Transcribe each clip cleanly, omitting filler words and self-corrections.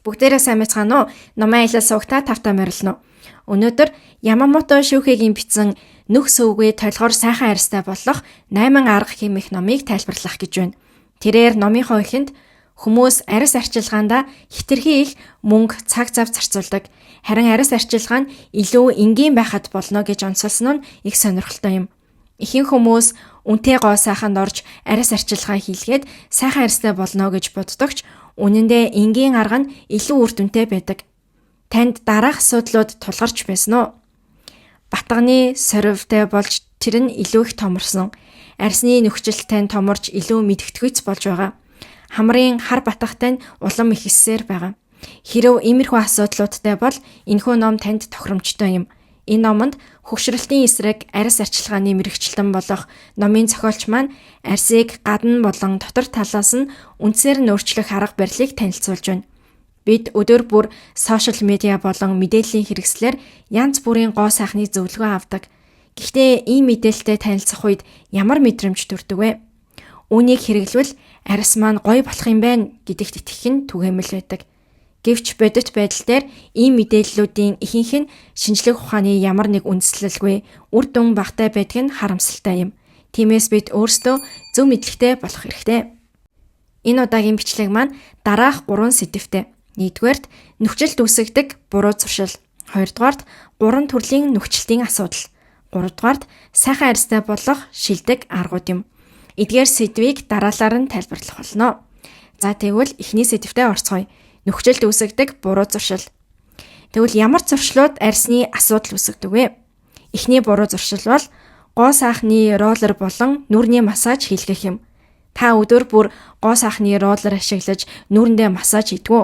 Бүгдээрээ сайн мэцгаано уу? Номын аялал суугтаа тавтаа морилно. Өнөөдөр Ямамото Шүүхигийн бичсэн Нүх сөвгүй толгоор сайхан арьстай болох 8 арга хэмэх номыг тайлбарлах гэж байна. Тэрээр номынхоо эхэнд хүмүүс арьс арчилгаанда хэтэрхий их мөнгө цаг зав зарцуулдаг. Харин арьс арчилгаа нь илүү энгийн байхад болно гэж онцолсон нь их сонирхолтой юм. Ихэнх хүмүүс үнэтэй гоо сайханд орж арьс арчилгаа хийлгээд сайхан арьстай болно гэж боддогч үнэн дээр энгийн арга нь илүү үр дүнтэй байдаг. Танд дараах асуудлууд тулгарч байсан уу? Батганы сорвтой болж тэр нь илүү их томорсон. Арьсны нөхцөлтэй томорч илүү мэдгэдэгүйц болж байгаа. Хамрын хар батгатай нь улам ихэссээр байгаа. Хэрэв иймэрхүү асуудлуудтай бол энэхүү ном танд тохиромжтой юм. Энэ номонд хөгшрөлтийн эсрэг арьс арчилгааны мэрэгчлэн болох номын зохиолч маань арьсыг гадна болон дотор талаас нь үндсээр нь өөрчлөх арга барилыг танилцуулж байна. Бид өдөр бүр сошиал медиа болон мэдээллийн хэрэгслээр янз бүрийн гоо сайхны зөвлөгөө авдаг. Гэхдээ ийм мэдээлэлтэй танилцах үед ямар мэдрэмж төрдөг вэ? Үүнийг хэрэглэвэл арьс маань гоё болох юм байна гэдэгт итгэх нь түгээмэл байдаг. Гэвч бодит байдал дээр ийм мэдээллүүдийн ихэнх нь шинжлэх ухааны ямар нэг үндэслэлгүй үр дүн багтай байдг нь харамсалтай юм. Тиймээс бид өөрсдөө зөв мэдлэгтэй болох хэрэгтэй. Энэ удаагийн бичлэг маань дараах 3 сэдвтэй. 1-р нөхцөлд үүсгдэг буруу зуршил. 2-р 3 төрлийн нөхцөлтийн асуудал. 3-р сайхан арьстай болох шилдэг аргууд юм. Эдгээр сэдвийг дараалал нь тайлбарлах болно. За тэгвэл эхний сэдвтээ орцгоё. Нөхцөлд үүсгдэг буруу зуршил. Тэгвэл ямар зуршлууд арьсны асуудал үүсгэдэг вэ? Эхний буруу зуршил бол гоо сайхны роллер болон нүрийн массаж хийлгэх юм. Та өдөр бүр гоо сайхны роллер ашиглаж нүрэндээ массаж хийдэг үү?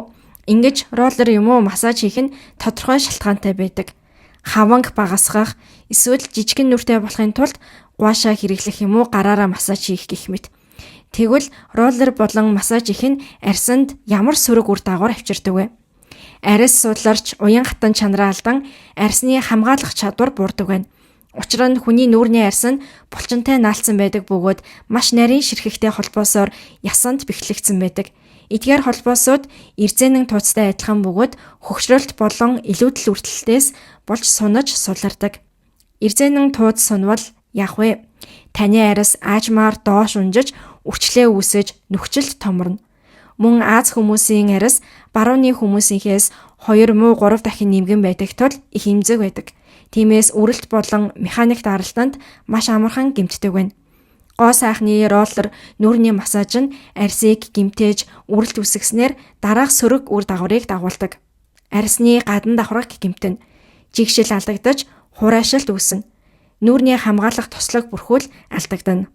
Ингэж роллер юм уу массаж хийх нь тодорхой шалтгаантай байдаг. Хаванг багасгах, эсвэл жижигэн нүртэй болохын тулд гуашаа хэрэглэх юм уу гараараа массаж хийх гэх мэт. Тэгвэл роллер болон массаж их нь арьсанд ямар сөрөг үр дагавар авчирдаг вэ? Арьс судларч уян хатан чанараа алдан арьсны хамгаалах чадвар буурдаг байна. Учир нь хүний нүүрний арьс нь булчинтай наалцсан байдаг бөгөөд маш нарийн ширхэгтэй холбоосоор ясанд бэхлэгдсэн байдаг. Эдгээр холбоосууд эрзэнэн тууцтай адилхан бөгөөд хөгшрөлт болон илүүдэл үрдэлтээс болж сунаж сулардаг. Эрзэнэн тууц сунвал яах вэ? Таны арьс аажмаар доош унжиж үрчлээ үүсэж нөхцөлд томорно. Мөн Аз хүмүүсийн арьс барууны хүмүүсийнхээс 2 муу 3 дахин нэмгэн байдаг тул их эмзэг байдаг. Тиймээс үрэлт болон механик даралтанд маш амархан гэмтдэг байна. Гоо сайхны роллер нүрийн массаж нь арьсыг гэмтээж үрэлт үүсгэснээр дараах сөрөг үр дагаврыг дагуулдаг. Арьсны гадна давхраг гэмтэн, жигшил алдагдаж, хураашилт үүснэ. Нүрийн хамгаалах туслаг бүрхүүл алдагдана.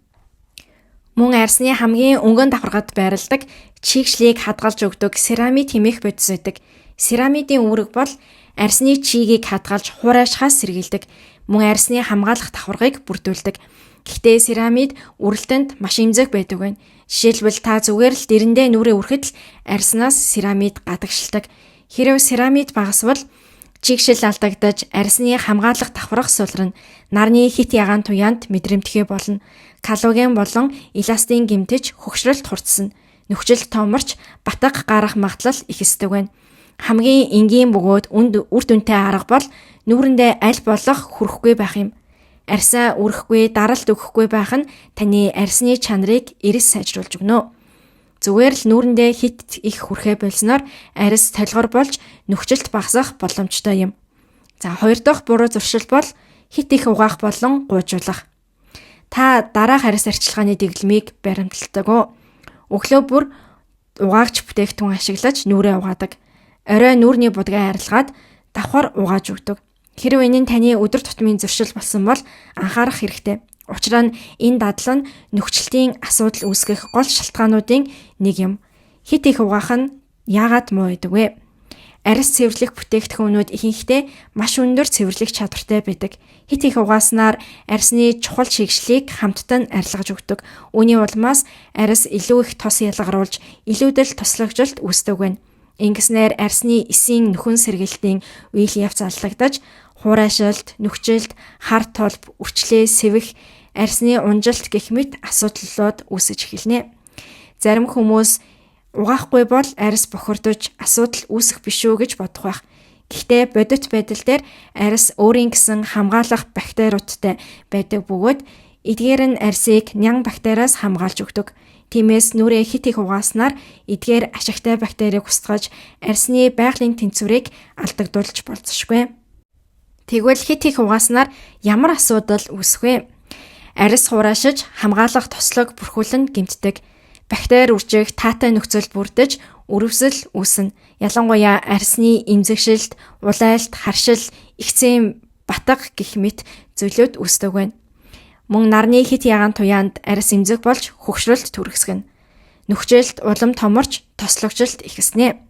Мөн арьсны хамгийн өнгөн давхаргад байрладаг чийгшлийг хадгалж өгдөг церамид хэмээх бодис байдаг. Церамидын үүрэг бол арьсны чийгийг хадгалж хураашхаас сэргийлдэг. Мөн арьсны хамгаалах давхаргыг бүрдүүлдэг. Гэхдээ церамид үрэлтэнд маш эмзэг байдаг байна. Жишээлбэл та зүгээр л дэрэндээ нүрээ үрхэд л арьснаас церамид гадагшилдаг. Хэрэв церамид багасвал чигшил алдагдаж арьсны хамгаалах давхрах сулрна. Нарны хит ягаан туяанд мэдрэмтгий болно. Калоген болон эластин гэмтэж хөгшрөлт хурцсана. Нөхцөлд томорч батга гарах магадлал ихсдэг байна. Хамгийн энгийн бөгөөд үр дүнтэй арга бол нүрэндээ аль болох хүрэхгүй байх юм. Арьсаа үрэхгүй, даралт өгөхгүй байх нь таны арьсны чанарыг эрс сайжруулж өгнө. Зүгээр л нүрэндээ хит их хүрэхэ болсноор арьс толгор болж нөхцөлт багасах боломжтой юм. За 2 дахь буруу зуршил бол хит их угаах болон гуйжуулах. Та дараах арьс арчилгааны дэглэмийг баримталдаг уу? Өглөө бүр угаагч бүтээгдэхүүн ашиглаж нүрээ угаадаг. Орой нүрний будгаа арилгаад давхар угааж өгдөг. Хэрэв энэ нь таны өдөр тутмын зуршил болсон бол анхаарах хэрэгтэй. Учир нь энэ дадлал нь нөхцөлтийн асуудал үүсгэх гол шалтгаануудын нэг юм. Хит их угаах нь яагаад муу байдаг вэ? Арьс цэвэрлэх бүтээгдэхүүнүүд ихэнхдээ маш өндөр цэвэрлэх чадвартай байдаг. Хит их угааснаар арьсны чухал чигшлийг хамтдаа нь арилгаж өгдөг. Үүний улмаас арьс илүү их тос ялгаруулж, илүүдэл туслагжилт үүсдэг байна. Ингэснээр арьсны эсийн нөхөн сэргэлтийн үйл явц алдагдаж, хураашилт, нөхцөлт, хар толб, үрчлээ, сэвэх, арьсны унжилт гэх мэт асуудлууд үүсэж эхэлнэ. Зарим хүмүүс Угаахгүй бол арьс бохирдож асуудал үүсэх биш үү гэж бодох байх. Гэхдээ бодит байдал дээр арьс өөрийн гэсэн хамгаалах бактериудтай байдаг бөгөөд эдгээр нь арьсыг нян бактериас хамгаалж өгдөг. Тиймээс нүрээ хит их угааснаар эдгээр ашигтай бактерийг устгаж арьсны байгалийн тэнцвэрийг алдагдуулж болзошгүй. Тэгвэл хит их угааснаар ямар асуудал үүсэх вэ? Арьс хураашиж хамгаалах тослог бүрхүүлэн гэмтдэг. Бактери үржих таатай нөхцөл бүрдэж өрөвсөл үүснэ. Ялангуяа арьсны эмзэгшилт, улайлт, харшил, ихцэн, батга гэх мэт зүйлүүд үүсдэг байна. Мөн нарны хит ягаан туяанд арьс эмзэг болж хөгшрөлт түргэсгэнэ. Нүхжилт, улам томорч, тослогжилт ихснэ.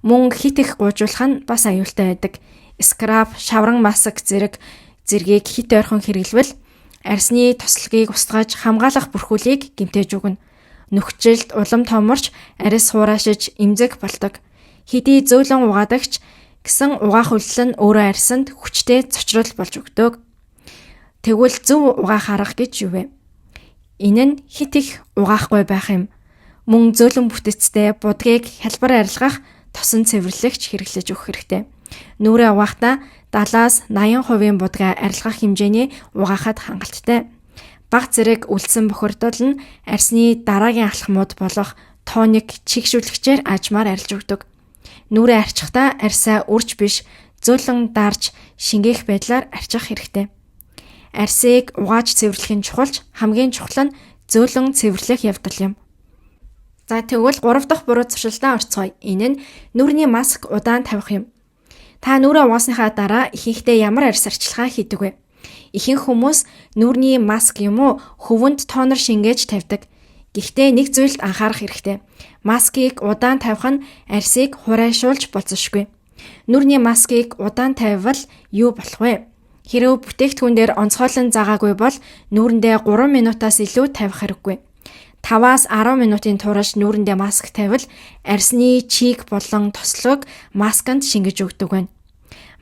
Мөн хит их гуйжуулах нь бас аюултай байдаг. Скраб, шавран маск зэргийг хит ойрхон хэрэглэвэл арьсны тослогийг устгаж хамгаалах бүрхүүлийг гэмтээж өгнө. Нүхжилт, улам томорч, арьс хураашиж эмзэг болдог. Хэдий зөөлөн угаадагч гэсэн угаах үйлдэл нь өөрөө арьсанд хүчтэй цочрол болж өгдөг. Тэгвэл зөв угаах арга гэж юу вэ? Энэ нь хит их угаахгүй байх юм. Мөн зөөлөн бүтэцтэй будгийг хялбар арилгах тосон цэвэрлэгч хэрэглэж өгөх хэрэгтэй. Нүрээ угаахдаа 70-80% будгаа арилгах хэмжээний угаахад хангалттай. Бага зэрэг үлдсэн бохирдол нь арьсны дараагийн алхмууд болох тоник чигшүүлэгчээр ажмаар арилж өгдөг. Нүрээ арчихдаа арьсаа үрж биш зөөлөн дарж шингээх байдлаар арчих хэрэгтэй. Арьсыг угааж цэвэрлэх нь чухалч хамгийн чухал нь зөөлөн цэвэрлэх явдал юм. За тэгвэл 3 дахь буруу зуршилтаа орцгоё. Энэ нь нүрийн маск удаан тавих юм. Та нүрээ угаасныхаа дараа ихэнхдээ ямар арьс арчилгаа хийдэг вэ? Ихэнх хүмүүс нүрийн маск юм уу хөвөнд тонор шингээж тавьдаг. Гэхдээ нэг зүйлд анхаарах хэрэгтэй. Маскыг удаан тавих нь арьсыг хураашуулж болзошгүй. Нүрийн маскыг удаан тавьвал юу болох вэ? Хэрэв бүтээгдэхүүн дээр онцгойлон заагаагүй бол нүүрэндээ 3 минутаас илүү тавих хэрэггүй. 5-10 минутын турш нүүрэндээ маск тавил арьсны чийг болон тослог масканд шингэж өгдөг байна.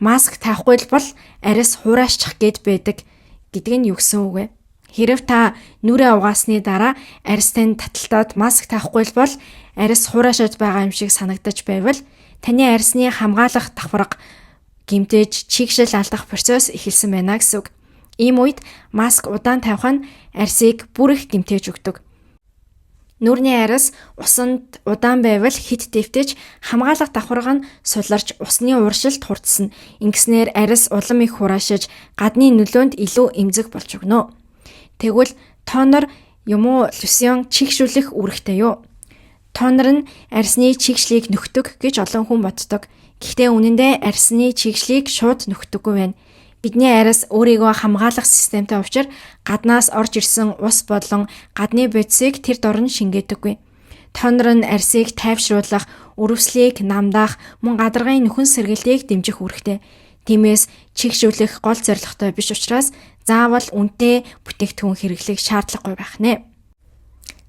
Маск тавихгүй бол арьс хураашчих гээд байдаг гэдэг нь юу гэсэн үг вэ? Хэрэв та нүрээ угаасны дараа арьстай таталтаад маск тавихгүй бол арьс хураашаад байгаа юм шиг санагдаж байвал таны арьсны хамгаалах давхарга гэмтэж чигшил алдах процесс эхэлсэн байна гэсэн үг. Ийм үед маск удаан тавих нь арьсыг бүр их гэмтээж өгдөг. Нүрийн арьс усанд удаан байвал хит дэвтэж хамгаалах давхарга нь суларч усны уршилт хурдсна. Ингэснээр арьс улам их хураашиж гадны нөлөөнд илүү эмзэг болж өгнө. Тэгвэл тонор юм уу лосьон чигшүүлэх үүрэгтэй юу? Тонор нь арьсны чигшлийг нөхдөг гэж олон хүн боддог. Гэхдээ үнэндээ арьсны чигшлийг шууд нөхдөггүй байна. Бидний арьс өөрийгөө хамгаалах системтэй учраас гаднаас орж ирсэн ус болон гадны бодисыг тэр дорн шингээдэггүй. Тонор нь арьсыг тайвшруулах, өрөвслийг намдаах, мөн гадаргын нөхөн сэргэлтийг дэмжих үүрэгтэй. Тиймээс чигшүүлэх гол зорилготой биш учраас заавал үнэтэй бүтээгдэхүүн хэрэглэх шаардлагагүй байх нэ.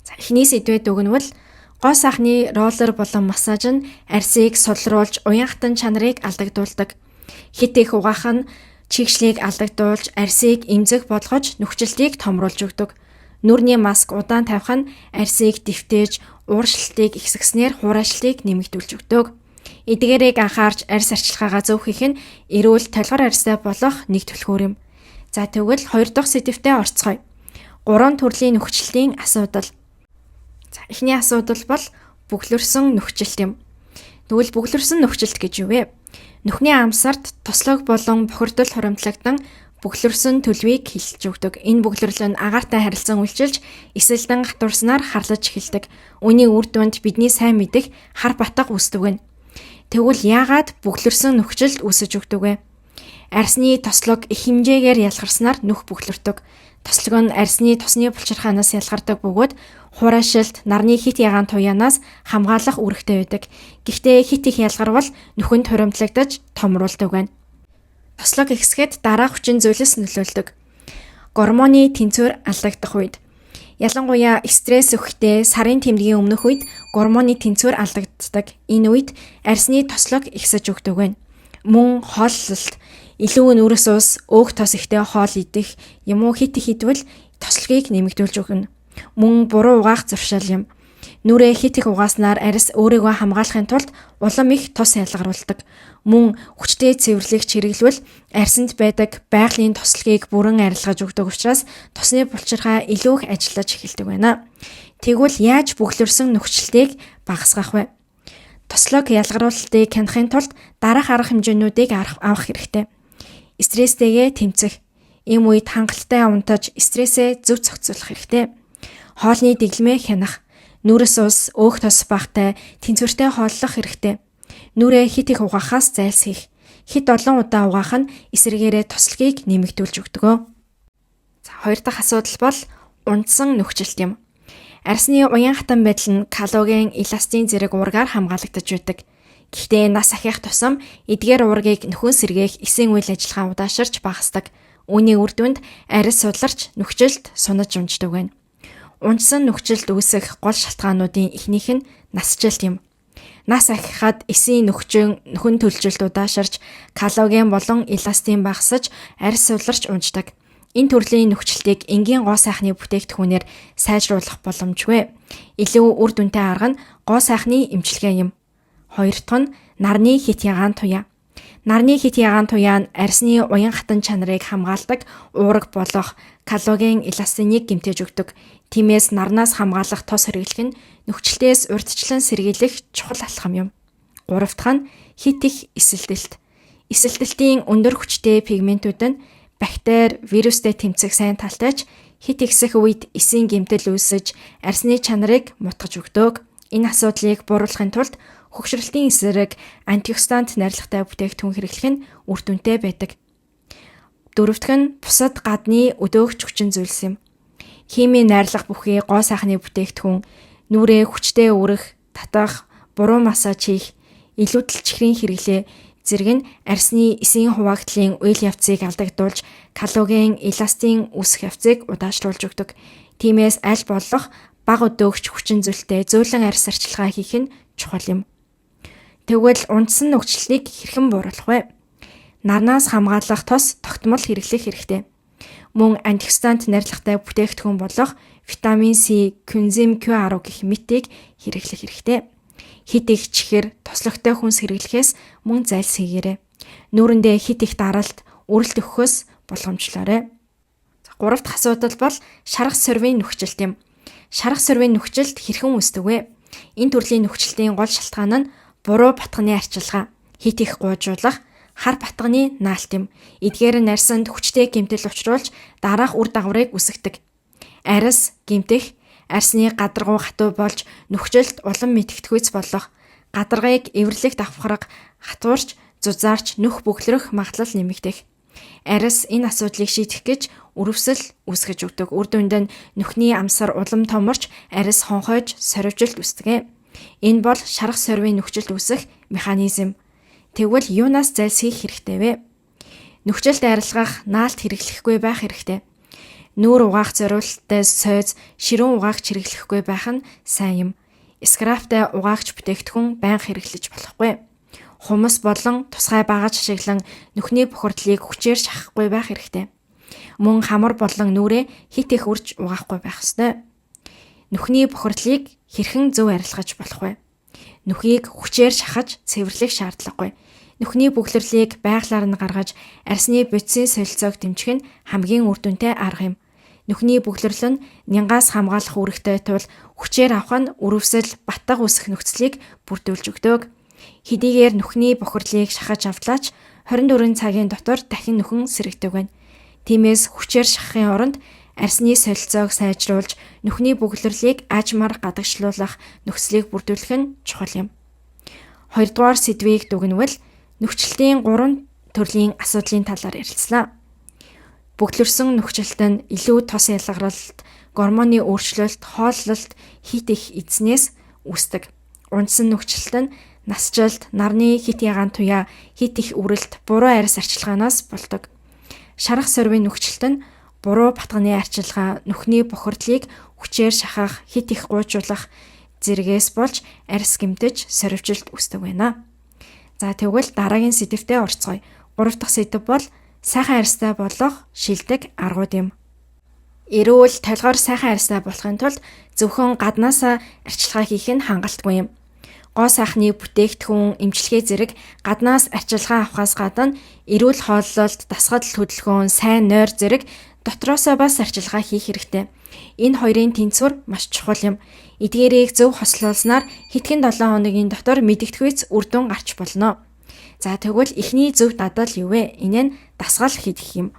За эхний сэдвээ дүгнвэл гоо сайхны роллер болон массаж нь арьсыг сулруулж уянхтан чанарыг алдагдуулдаг. Хит их угаах нь чигшлийг алдагдуулж арьсыг эмзэг болгож нүхжилтийг томруулж өгдөг. Нүрийн маск удаан тавих нь арьсыг дэвтээж ууршилтыг ихсгэснээр хураашилтыг нэмэгдүүлж өгдөг. Эдгээрийг анхаарч арьс арчилгаагаа зөв хийх нь эрүүл толгор арьстай болох нэг түлхүүр юм. За тэгвэл 2 дахь сэдвтээ орцгоё. 3 төрлийн нүхжилтийн асуудал. За эхний асуудал бол бүглэрсэн нүхжилт юм. Тэгвэл бүглэрсэн нүхжилт гэж юу вэ? Нүхний амсарт тослог болон бохирдол хуримтлагдан бүглэрсэн төлөвийг хилж өгдөг. Энэ бүглэрлэл нь агаартай харилцан үйлчилж, эсэлдэн гатурснаар харлаж эхэлдэг. Үүний үр дүнд бидний сайн мэдих хар батга үүсдэг байна. Тэгвэл яагаад бүглэрсэн нүхжилт үүсэж өгдөг вэ? Арьсны тослог их хэмжээгээр ялгарснаар нүх бүглэрдэг. Тослог нь арьсны тосны булчирхаанаас ялгардаг бөгөөд хураашилт, нарны хит ягаан туяанаас хамгаалах үүрэгтэй байдаг. Гэхдээ хит их ялгарвал нүхэнд хуримтлагдаж томруулдаг байна. Тослог ихсгэхэд дараа хүчин зүйлс нөлөөлдөг. Гормоны тэнцвэр алдагдах үед. Ялангуяа стресс өгөхдөө сарын тэмдгийн өмнөх үед гормоны тэнцвэр алдагддаг. Энэ үед арьсны тослог ихсэж өгдөг байна. Мөн хооллолт, илүү нүрээс ус, өөх тос ихтэй хоол идэх юм уу хит их идвэл тослогийг нэмэгдүүлж өгнө. Мөн буруу угаах зуршил юм. Нүрээ хит их угааснаар арьс өөрийгөө хамгаалахын тулд улам их тос ялгаруулдаг. Мөн хүчтэй цэвэрлэгч хэрэглэвэл арьсанд байдаг байгалийн тослогийг бүрэн арилгаж өгдөг учраас тосны булчирхай илүү их ажиллаж эхэлдэг байна. Тэгвэл яаж бөглөрсөн нөхцөлтийг багасгах вэ? Тослог ялгаруулалтыг хянахын тулд дараах арга хэмжээнүүдийг авах хэрэгтэй. Стресстэйгээ тэмцэх. Ийм үед хангалттай унтаж стрессээ зөв зохицуулах хэрэгтэй. Хоолны дэглэмээ хянах. Нүрэс ус, өөх тос багтай, тэнцвэртэй хооллох хэрэгтэй. Нүрээ хит их угаахаас зайлсхийх. Хит олон удаа угаах нь эсрэгээрээ тослогийг нэмэгдүүлж өгдөг. Хоёр дахь асуудал бол унтсан нөхцөлт юм. Арьсны уян хатан байдал нь калогийн эластин зэрэг уургаар хамгаалагдаж байдаг. Гэхдээ нас ахих тусам эдгээр уургийг нөхөн сэргээх эсийн үйл ажиллагаа удаашарч багасдаг. Үүний үр дүнд арьс судларч нөхцөлд сунаж унждаг байна. Унжсан нөхцөлд үүсэх гол шалтгаануудын эхнийх нь насжилт юм. Нас ахихад эсийн нөхөн төлжилт удаашарч калогийн болон эластин багасаж арьс судларч унждаг. Энэ төрлийн нөхцөлтийг энгийн гоо сайхны бүтээгдэхүүнээр сайжруулах боломжгүй. Илүү үр дүнтэй арга нь гоо сайхны эмчилгээ юм. Хоёр дахь нь нарны хит ягаан туяа. Нарны хит ягаан туяа нь арьсны уян хатан чанарыг хамгаалдаг уураг болох калогийн эластиныг гэмтэж өгдөг. Тиймээс нарнаас хамгаалах тос хэрэглэх нь нөхцөлтөөс урьдчилан сэргийлэх чухал алхам юм. Гурав дахь нь хит их эсэлтэлт. Эсэлтэлтийн өндөр хүчтэй пигментүүд нь бактери, вирустэй тэмцэх сайн талтай ч хит ихсэх үед эсийн гэмтэл үүсэж арьсны чанарыг мутгаж өгдөг. Энэ асуудлыг бууруулахын тулд хөгшрөлтийн эсрэг антиоксидант найрлагатай бүтээгдэхүүн хэрэглэх нь үр дүнтэй байдаг. Дөрөв дахь нь бусад гадны өдөөгч хүчин зүйлс юм. Химийн найрлага бүхий гоо сайхны бүтээгдэхүүн, нүрээ хүчтэй өрөх, татах, буруу массаж хийх, илүүдэл чихрийн хэрэглээ зэрэг нь арьсны эсийн хуваагдлын үйл явцыг алдагдуулж калогийн эластин үүсэх явцыг удаашлуулж өгдөг. Тиймээс аль болох бага өдөөгч хүчин зүйлтэй зөөлөн арьс арчилгаа хийх нь чухал юм. Тэгвэл унтсан нөхцөлийг хэрхэн бууруулах вэ? Нарнаас хамгаалах тос тогтмол хэрэглэх хэрэгтэй. Мөн антиоксидант найрлагатай бүтээгдэхүүн болох витамин С, кензим Q10 гэх мэтийг хэрэглэх хэрэгтэй. Хит их чихэр, тослогтой хүнс хэрэглэхээс мөн зайлсхийгээрэй. Нүүрэндээ хит их даралт, үрэлт өгөхөөс болгоомжлоорой. Гурав дахь асуудал бол шарах сорвын нөхцөлт юм. Шарах сорвын нөхцөлт хэрхэн үүсдэг вэ? Энэ төрлийн нөхцөлтийн гол шалтгаан нь буруу батганы арчилгаа, хит их гуйжуулах, хар батганы наалт юм. Эдгээр нь арьсанд хүчтэй гэмтэл учруулж дараах үр дагаврыг үүсгэдэг. Арьс, гэмтэх, арьсны гадаргуу хатуу болж нөхцөлд улам мэдгэдэггүйц болох, гадаргыг эвэрлэгт авахраг, хатуурч, зузаарч нөх бөглөрөх магадлал нэмэгдэх. Арьс энэ асуудлыг шийдэх гэж өрөвсөл үүсгэж өгдөг. Үр дүнд нь нүхний амсар улам томорч арьс хонхойж сорвжилт үүсдэг. Энэ бол шарах сорвын нөхцөлд үүсэх механизм. Тэгвэл юунаас зайлсхийх хэрэгтэй вэ? Нөхцөлд арилгах наалт хэрэглэхгүй байх хэрэгтэй. Нүүр угаах зориулалттай сойз, ширүүн угаагч хэрэглэхгүй байх нь сайн юм. Скрафтай угаагч бүтээгдэхүүн байнга хэрэглэж болохгүй. Хумс болон тусгай багаж ашиглан нүхний бохирдлыг хүчээр шахахгүй байх хэрэгтэй. Мөн хамар болон нүрээ хит их үрж угаахгүй байх ёстой. Нүхний бохирдлыг хэрхэн зөв арилгаж болох вэ? Нүхийг хүчээр шахаж цэвэрлэх шаардлагагүй. Нүхний бөглөрлийг байгалаар нь гаргаж арьсны бодисын солилцоог дэмжих нь хамгийн үр дүнтэй арга юм. Нүхний бөглөрл нь нянгаас хамгаалах үүрэгтэй тул хүчээр авах нь өрөвсөл, батга үүсэх нөхцөлийг бүрдүүлж өгдөг. Хэдийгээр нүхний бохирлыг шахаж автлаач 24 цагийн дотор дахин нүхэн сэрэгдэг байна. Тиймээс хүчээр шахахын оронд арьсны солилцоог сайжруулж нүхний бөглөрлийг аажмаар гадагшлуулах нөхцөлийг бүрдүүлэх нь чухал юм. Хоёрдугаар сэдвийг дүгнвэл нөхцөлтийн 3 төрлийн асуудлын талаар ярилцлаа. Бөглөрсөн нөхцөлт нь илүү тос ялгаралт, гормоны өөрчлөлт, хооллолт, хит их эзнээс үүсдэг. Унтсан нөхцөлт нь насжилт, нарны хит ягаан туяа, хит их үрэлт, буруу арьс арчилгаанаас болдог. Шарах сорвын нөхцөлт нь буруу батганы арчилгаа, нүхний бохирдлыг хүчээр шахах, хит их гуйжуулах зэрэгээс болж арьс гэмтэж сорвжилт үүсдэг байна. За тэгвэл дараагийн сэдвтээ орцгоё. 3 дахь сэдв бол сайхан арьстай болох шилдэг аргууд юм. Эрүүл толгоор сайхан арьстай болохын тулд зөвхөн гаднаасаа арчилгаа хийх нь хангалтгүй юм. Гоо сайхны бүтээгдэхүүн, эмчилгээ зэрэг гаднаас арчилгаа авахаас гадна эрүүл хооллолт, дасгал хөдөлгөөн, сайн нойр зэрэг дотроосоо бас арчилгаа хийх хэрэгтэй. Энэ хоёрын тэнцвэр маш чухал юм. Эдгээрийг зөв хослуулснаар хэдхэн 7 хоногийн дотор мэдэгдэхүйц үр дүн гарч болно. За тэгвэл эхний зөв дадал юу вэ? Энэ нь дасгал хийх юм.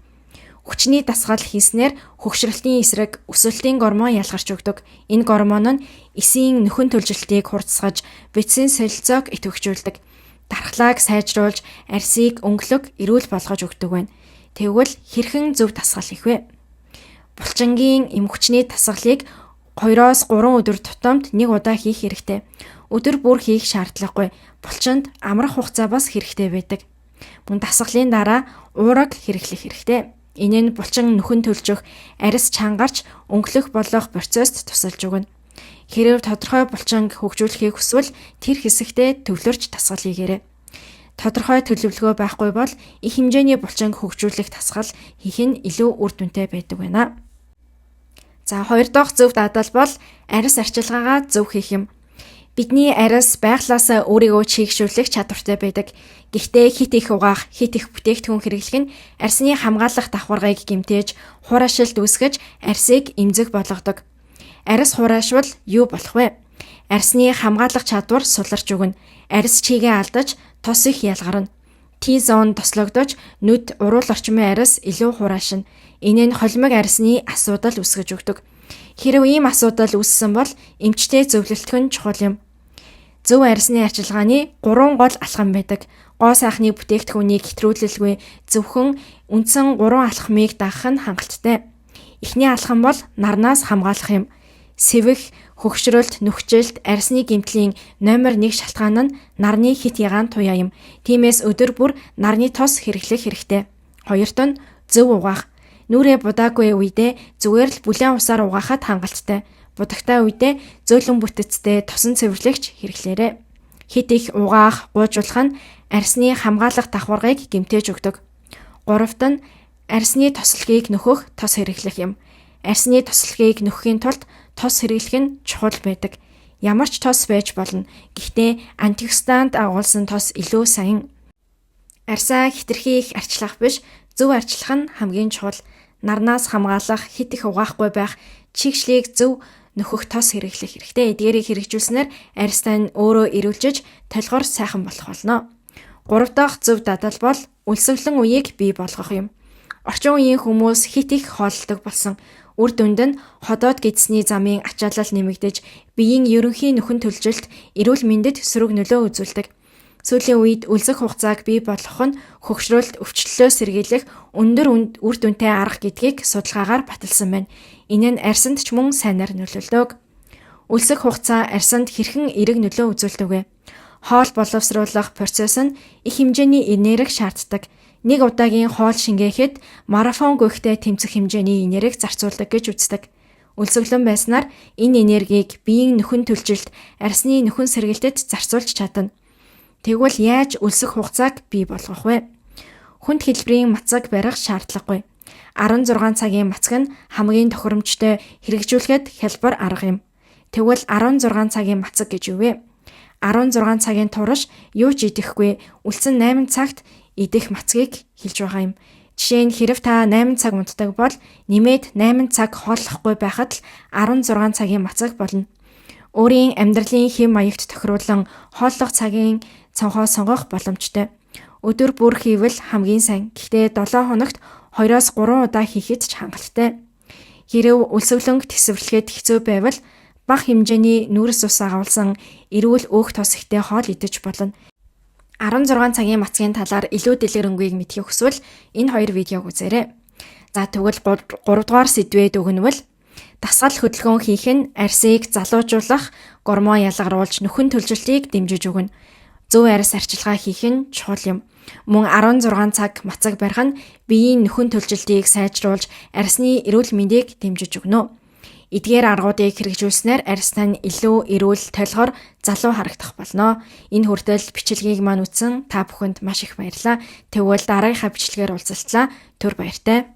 Хүчний дасгал хийснээр хөгшрөлтийн эсрэг өсөлтийн гормон ялгарч өгдөг. Энэ гормон нь эсийн нөхөн төлжилтийг хурцсгаж, бицийн солилцоог идэвхжүүлдэг. Дархлааг сайжруулж, арьсыг өнгөлөг, эрүүл болгож өгдөг байна. Тэгвэл хэрхэн зөв дасгал хийх вэ? Булчингийн эм хүчний дасгалыг 2-3 өдөр тутамд 1 удаа хийх хэрэгтэй. Өдөр бүр хийх шаардлагагүй. Булчинд амрах хугацаа бас хэрэгтэй байдаг. Мөн дасгалын дараа уураг хэрэглэх хэрэгтэй. Энэ нь булчин нөхөн төлжих, арьс чангарч өнгөлөх болох процесст тусалж өгнө. Хэрв тодорхой булчин хөгжүүлэхийг хүсвэл тэр хэсэгтээ төвлөрч дасгал хийгээрэй. Тодорхой төлөвлөгөө байхгүй бол их хэмжээний булчин хөгжүүлэх дасгал хийх нь илүү үр дүнтэй байдаг байна. За хоёр дахь зөв дадал бол арьс арчилгаагаа зөв хийх юм. Бидний арьс байглаасаа өөрийгөө чийгшүүлэх чадвартай байдаг. Гэхдээ хит их угаах, хит их бүтээгдэхүүн хэрэглэх нь арьсны хамгаалах давхаргыг гэмтээж, хураашилт үүсгэж, арьсыг эмзэг болгодог. Арьс хураашвал юу болох вэ? Арьсны хамгаалах чадвар суларч өгнө. Арьс чигээ алдаж, тос их ялгарна. Т-зон тослогдож, нүд уруул орчмын арьс илүү хураашина. Энэ нь холимог арьсны асуудал үүсгэж өгдөг. Хэрэв ийм асуудал үүссэн бол эмчтэй зөвлөлтөх нь чухал юм. Зөв арьсны арчилгааны 3 гол алхам байдаг. Гоо сайхны бүтээгдэхүүнийг хэтрүүлэлгүй зөвхөн үндсэн 3 алхмыг дагах нь хангалттай. Эхний алхам бол нарнаас хамгаалах юм. Сэвэх, хөгшрөлт, нүхжилт, арьсны гэмтлийн номер 1 шалтгаан нь нарны хит ягаан туяа юм. Тиймээс өдөр бүр нарны тос хэрэглэх хэрэгтэй. Хоёрт нь зөв угаах. Нүрээ будаагүй үедээ зүгээр л бүлээн усаар угаахад хангалттай. Будагтай үедээ зөөлөн бүтэцтэй тосон цэвэрлэгч хэрэглээрэй. Хит их угаах, гуйжуулах нь арьсны хамгаалах давхаргыг гэмтээж өгдөг. Гуравт нь арьсны тослогийг нөхөх тос хэрэглэх юм. Арьсны тослогийг нөхөхийн тулд тос хэрэглэх нь чухал байдаг. Ямар ч тос байж болно. Гэхдээ антиоксидант агуулсан тос илүү сайн. Арьсаа хитрхи их арчлах биш, зөв арчлах нь хамгийн чухал. Нарнаас хамгаалах, хит их угаахгүй байх, чигшлийг зөв нөхөх тос хэрэглэх хэрэгтэй. Эдгээрийг хэрэгжүүлснээр арьстай нь өөрөө эрүүлжиж, толгоор сайхан болох болно. 3 дахь зөв дадал бол өлсгөлэн үеийг бий болгох юм. Орчин үеийн хүмүүс хит их хооллдог болсон. Үр дүнд нь ходоод гидсний замын ачаалал нэмэгдэж, биеийн ерөнхий нөхөн төлжилт, эрүүл мэндэд сөрөг нөлөө үзүүлдэг. Сүүлийн үед өлсөх хугацааг бий болгох нь хөгшрөлт, өвчлөлөө сэргийлэх өндөр үр дүнтэй арга гэдгийг судалгаагаар баталсан байна. Энэ нь арьсанд ч мөн сайнаар нөлөөлдөг. Өлсөх хугацаа арьсанд хэрхэн эерэг нөлөө үзүүлдэг вэ? Хоол боловсруулах процесс нь их хэмжээний энерги шаарддаг. Нэг удаагийн хоол шингээхэд марафон гүйхтэй тэмцэх хэмжээний энерги зарцуулдаг гэж үздэг. Өлсгөлөн байснаар энэ энергийг биеийн нөхөн төлжилт, арьсны нөхөн сэргэлтэд зарцуулж чадна. Тэгвэл яаж өлсөх хугацааг бий болгох вэ? Хүнд хэлбэрийн мацаг барих шаардлагагүй. 16 цагийн мацаг нь хамгийн тохиромжтой хэрэгжүүлэхэд хялбар арга юм. Тэгвэл 16 цагийн мацаг гэж юу вэ? 16 цагийн турш юу ч идэхгүй үлдсэн 8 цагт идэх мацгийг хэлж байгаа юм. Жишээ нь хэрэв та 8 цаг унтдаг бол нэмээд 8 цаг хооллохгүй байхад л 16 цагийн мацаг болно. Өөрийн амьдралын хэм маягт тохируулан хооллох цагийн цонхоо сонгох боломжтой. Өдөр бүр хийвэл хамгийн сайн. Гэхдээ 7 хоногт 2-3 удаа хийхэд ч хангалттай. Хэрэв өлсгөлөнг тэсвэрлэхэд хэцүү байвал бага хэмжээний нүрс ус агуулсан эрүүл өөх тос ихтэй хоол идэж болно. 16 цагийн мацгийн талаар илүү дэлгэрэнгүй мэдхийг хүсвэл энэ 2 видеог үзээрэй. За тэгвэл 3 дугаар сэдвээд өгнөвөл дасгал хөдөлгөөн хийх нь арьсыг залуужуулах, гормон ялгаруулж нөхөн төлжилтийг дэмжиж өгнө. Зөв арьс арчилгаа хийх нь чухал юм. Мөн 16 цаг мацаг барих нь биеийн нөхөн төлжилтийг сайжруулж, арьсны эрүүл мэндийг дэмжиж өгнө. Эдгээр аргуудыг хэрэгжүүлснээр арьстай нь илүү эрүүл, толгоор залуу харагдах болно. Энэ хүртэл бичлэгийг маань үзсэн та бүхэнд маш их баярлалаа. Тэгвэл дараагийнхаа бичлэгээр уулзалтлаа. Түр баяртай.